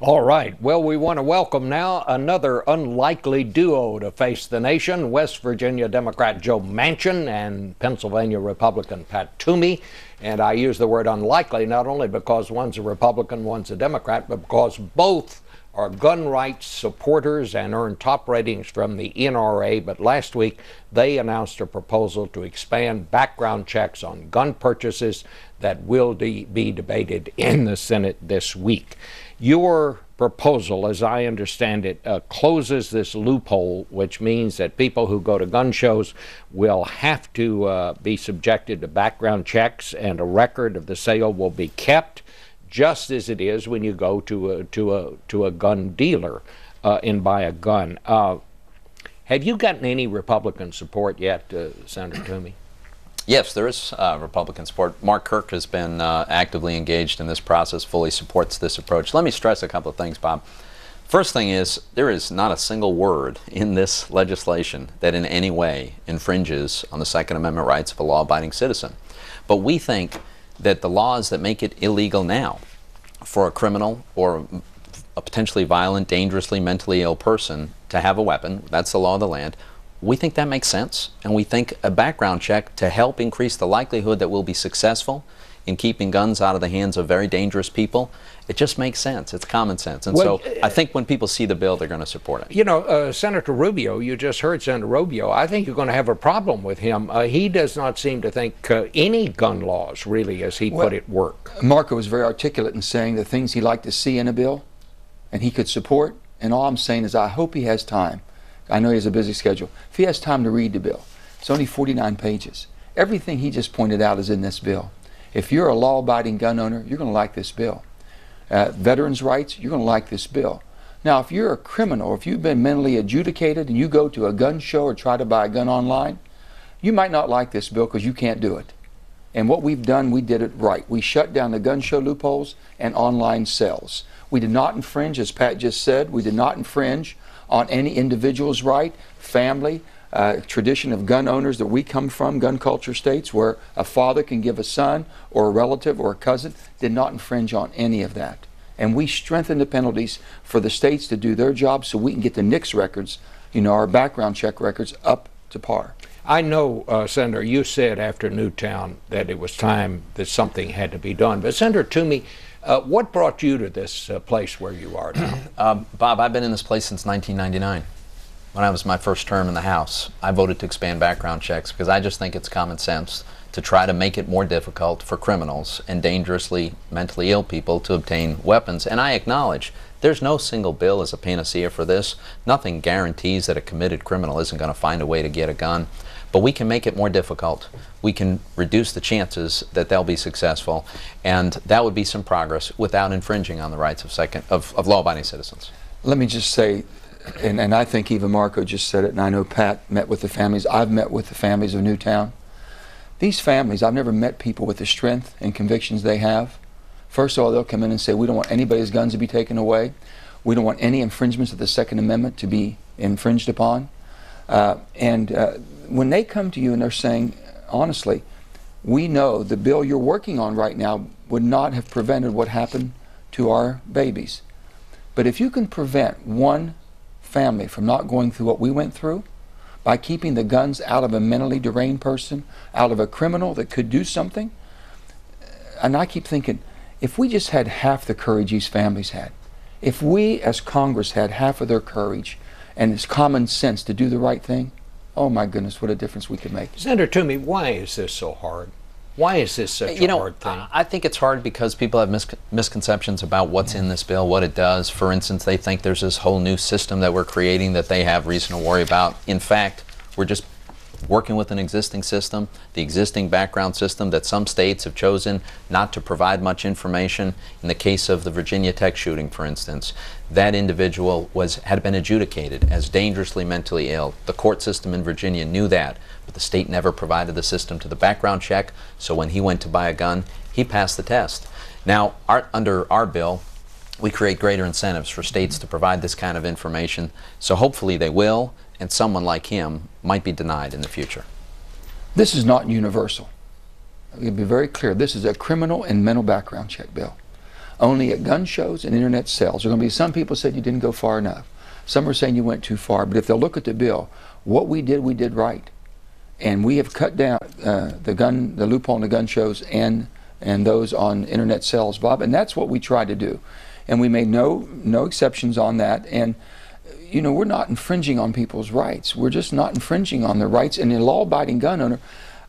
All right. Well, we want to welcome now another unlikely duo to face the nation, West Virginia Democrat Joe Manchin and Pennsylvania Republican Pat Toomey. And I use the word unlikely not only because one's a Republican, one's a Democrat, but because both are gun rights supporters and earn top ratings from the NRA. But last week, they announced a proposal to expand background checks on gun purchases that will be debated in the Senate this week. Your proposal, as I understand it, closes this loophole, which means that people who go to gun shows will have to be subjected to background checks, and a record of the sale will be kept, just as it is when you go to a gun dealer and buy a gun. Have you gotten any Republican support yet, Senator Toomey? Yes, there is Republican support. Mark Kirk has been actively engaged in this process, fully supports this approach. Let me stress a couple of things, Bob. First thing is, there is not a single word in this legislation that in any way infringes on the Second Amendment rights of a law-abiding citizen. But we think that the laws that make it illegal now for a criminal or a potentially violent, dangerously mentally ill person to have a weapon, that's the law of the land, we think that makes sense, and we think a background check to help increase the likelihood that we'll be successful in keeping guns out of the hands of very dangerous people, it just makes sense. It's common sense. And so I think when people see the bill, they're going to support it. You know, Senator Rubio, you just heard Senator Rubio, I think you're going to have a problem with him. He does not seem to think any gun laws really, as he put it, work. Marco was very articulate in saying the things he'd like to see in a bill and he could support, and all I'm saying is I hope he has time. I know he has a busy schedule. If he has time to read the bill, it's only 49 pages. Everything he just pointed out is in this bill. If you're a law-abiding gun owner, you're going to like this bill. Veterans' rights, you're going to like this bill. Now, if you're a criminal, if you've been mentally adjudicated and you go to a gun show or try to buy a gun online, you might not like this bill because you can't do it. And what we've done, we did it right. We shut down the gun show loopholes and online sales. We did not infringe, as Pat just said, we did not infringe on any individual's right, family, tradition of gun owners that we come from, gun culture states, where a father can give a son or a relative or a cousin, did not infringe on any of that. And we strengthened the penalties for the states to do their job so we can get the NICS records, you know, our background check records, up to par. I know, Senator, you said after Newtown that it was time that something had to be done. But Senator Toomey, what brought you to this place where you are now? Bob, I've been in this place since 1999. When I was my first term in the House, I voted to expand background checks because I just think it's common sense to try to make it more difficult for criminals and dangerously mentally ill people to obtain weapons. And I acknowledge there's no single bill as a panacea for this. Nothing guarantees that a committed criminal isn't going to find a way to get a gun. But we can make it more difficult. We can reduce the chances that they'll be successful, and that would be some progress without infringing on the rights of law-abiding citizens. Let me just say, and I think even Marco just said it, and I know Pat met with the families. I've met with the families of Newtown. These families, I've never met people with the strength and convictions they have. First of all, they'll come in and say, we don't want anybody's guns to be taken away. We don't want any infringements of the Second Amendment to be infringed upon. When they come to you and they're saying, honestly, we know the bill you're working on right now would not have prevented what happened to our babies. But if you can prevent one family from not going through what we went through by keeping the guns out of a mentally deranged person, out of a criminal that could do something, and I keep thinking, if we just had half the courage these families had, if we as Congress had half of their courage and it's common sense to do the right thing, oh my goodness, what a difference we could make. Senator Toomey, why is this so hard? Why is this such a hard thing? I think it's hard because people have misconceptions about what's in this bill, what it does. For instance, they think there's this whole new system that we're creating that they have reason to worry about. In fact, we're just working with an existing system, the existing background system that some states have chosen not to provide much information. In the case of the Virginia Tech shooting, for instance, that individual had been adjudicated as dangerously mentally ill. The court system in Virginia knew that, but the state never provided the system to the background check, so when he went to buy a gun, he passed the test. Now, under our bill, we create greater incentives for states to provide this kind of information, so hopefully they will, and someone like him might be denied in the future. This is not universal. I'll be very clear. This is a criminal and mental background check bill. only at gun shows and internet sales. There are going to be some people said you didn't go far enough. Some are saying you went too far. But if they'll look at the bill, what we did right. And we have cut down the loophole in the gun shows and those on internet sales, Bob. And that's what we tried to do. And we made no exceptions on that. And you know, we're not infringing on people's rights. We're just not infringing on their rights. And a law-abiding gun owner,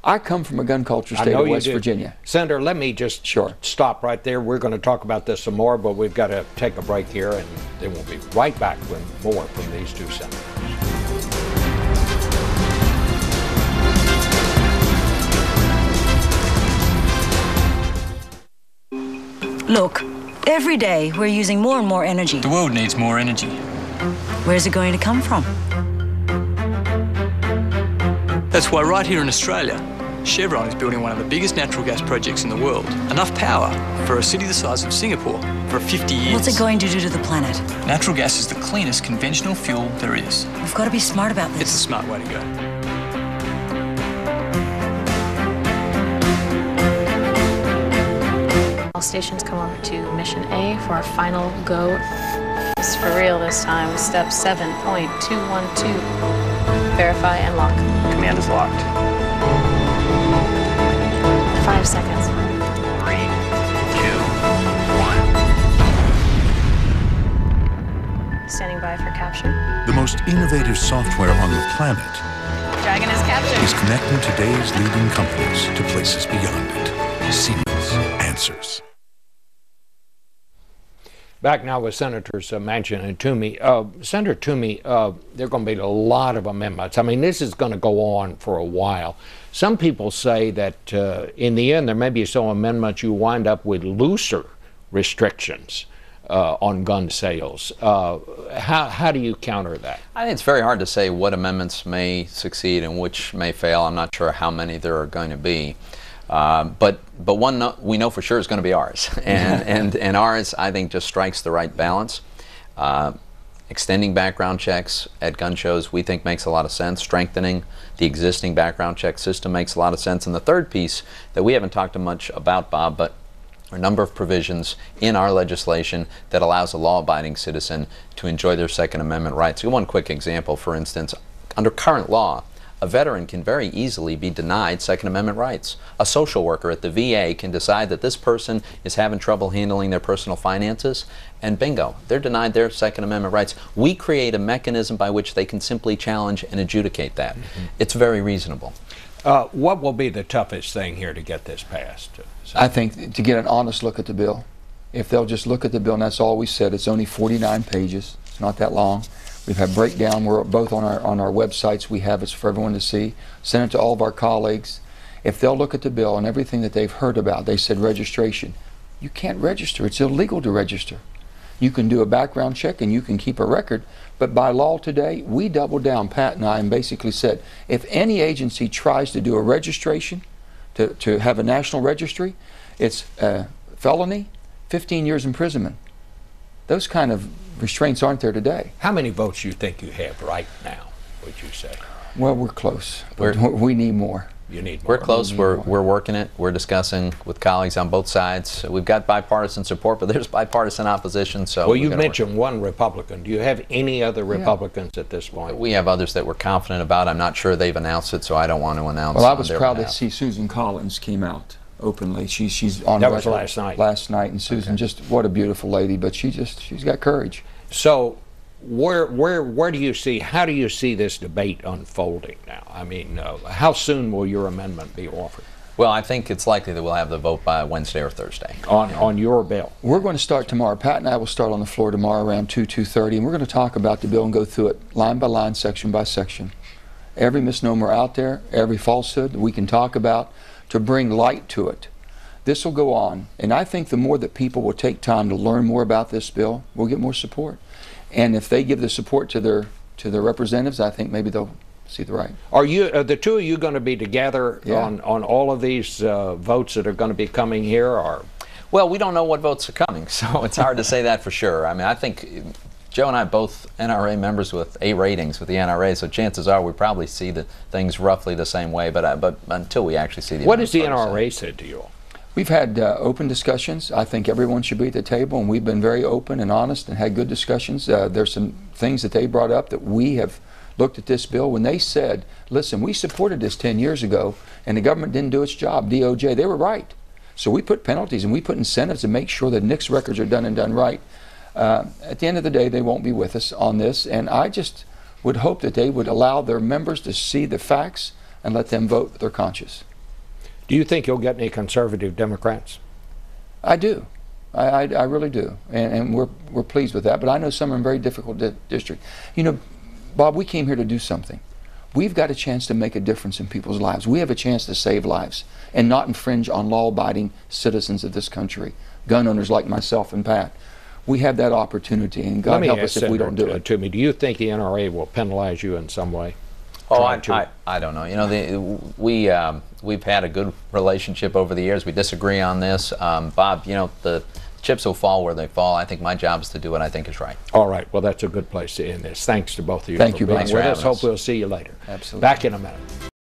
I come from a gun culture state of West Virginia. Senator, let me just stop right there. We're going to talk about this some more, but we've got to take a break here, and then we'll be right back with more from these two senators. Look, every day we're using more and more energy. The world needs more energy. Where's it going to come from? That's why right here in Australia, Chevron is building one of the biggest natural gas projects in the world. Enough power for a city the size of Singapore for 50 years. What's it going to do to the planet? Natural gas is the cleanest conventional fuel there is. We've got to be smart about this. It's a smart way to go. All stations come over to Mission A for our final go. It's for real this time. Step 7.212. Verify and lock. Command is locked. 5 seconds. 3, 2, 1. Standing by for capture. The most innovative software on the planet Dragon is captured. is connecting today's leading companies to places beyond it. Siemens answers. Back now with Senators Manchin and Toomey. Senator Toomey, there are going to be a lot of amendments. I mean, this is going to go on for a while. Some people say that in the end there may be some amendments you wind up with looser restrictions on gun sales. How do you counter that? I think it's very hard to say what amendments may succeed and which may fail. I'm not sure how many there are going to be. But one we know for sure is going to be ours, and ours I think just strikes the right balance. Extending background checks at gun shows we think makes a lot of sense. Strengthening the existing background check system makes a lot of sense. And the third piece that we haven't talked much about, Bob, but a number of provisions in our legislation that allows a law-abiding citizen to enjoy their Second Amendment rights. One quick example, for instance, under current law, a veteran can very easily be denied Second Amendment rights. A social worker at the VA can decide that this person is having trouble handling their personal finances, and bingo, they're denied their Second Amendment rights. We create a mechanism by which they can simply challenge and adjudicate that. It's very reasonable. What will be the toughest thing here to get this passed? I think to get an honest look at the bill. If they'll just look at the bill, and that's all we said, it's only 49 pages. It's not that long. We've had breakdown. We're both on our websites. We have it for everyone to see. Send it to all of our colleagues. If they'll look at the bill and everything that they've heard about, they said registration. You can't register. It's illegal to register. You can do a background check and you can keep a record, but by law today, we doubled down, Pat and I, and basically said, if any agency tries to do a registration, to have a national registry, it's a felony, 15 years imprisonment. Those kind of restraints aren't there today. How many votes do you think you have right now, would you say? Well, we're close, but we need more. You need more. We're close. We're working it. We're discussing with colleagues on both sides. We've got bipartisan support, but there's bipartisan opposition. So well, you mentioned one Republican. Do you have any other Republicans at this point? We have others that we're confident about. I'm not sure they've announced it, so I don't want to announce. Well, I was proud to see Susan Collins came out openly. She's on. That was last night. Last night, and Susan, just what a beautiful lady. But she's got courage. So, where do you see? How do you see this debate unfolding now? I mean, how soon will your amendment be offered? Well, I think it's likely that we'll have the vote by Wednesday or Thursday. On your bill? We're going to start tomorrow. Pat and I will start on the floor tomorrow around 2:30, and we're going to talk about the bill and go through it line by line, section by section. Every misnomer out there, every falsehood that we can talk about to bring light to it. This will go on, and I think the more that people will take time to learn more about this bill, we'll get more support. And if they give the support to their representatives, I think maybe they'll see the right. Are you the two of you going to be together on all of these votes that are going to be coming here? Or well, we don't know what votes are coming, so it's hard to say that for sure. I mean, I think Joe and I both NRA members with A ratings with the NRA, so chances are we probably see the things roughly the same way. But until we actually see the what has the NRA said to you all? We've had open discussions. I think everyone should be at the table, and we've been very open and honest and had good discussions. There's some things that they brought up that we have looked at this bill. When they said, listen, we supported this 10 years ago, and the government didn't do its job, DOJ, they were right. So we put penalties and we put incentives to make sure that NICS records are done and done right. At the end of the day, they won't be with us on this, and I just would hope that they would allow their members to see the facts and let them vote with their conscience. Do you think you'll get any conservative Democrats? I do. I really do. And we're pleased with that. But I know some are in very difficult districts. You know, Bob, we came here to do something. We've got a chance to make a difference in people's lives. We have a chance to save lives and not infringe on law-abiding citizens of this country, gun owners like myself and Pat. We have that opportunity, and God help us if we don't do it. Toomey, do you think the NRA will penalize you in some way? Oh, I don't know. You know, we've had a good relationship over the years. We disagree on this. Bob, you know, the chips will fall where they fall. I think my job is to do what I think is right. All right. Well, that's a good place to end this. Thanks to both of you Thank for you, being Bob. with us. Hope we'll see you later. Absolutely. Back in a minute.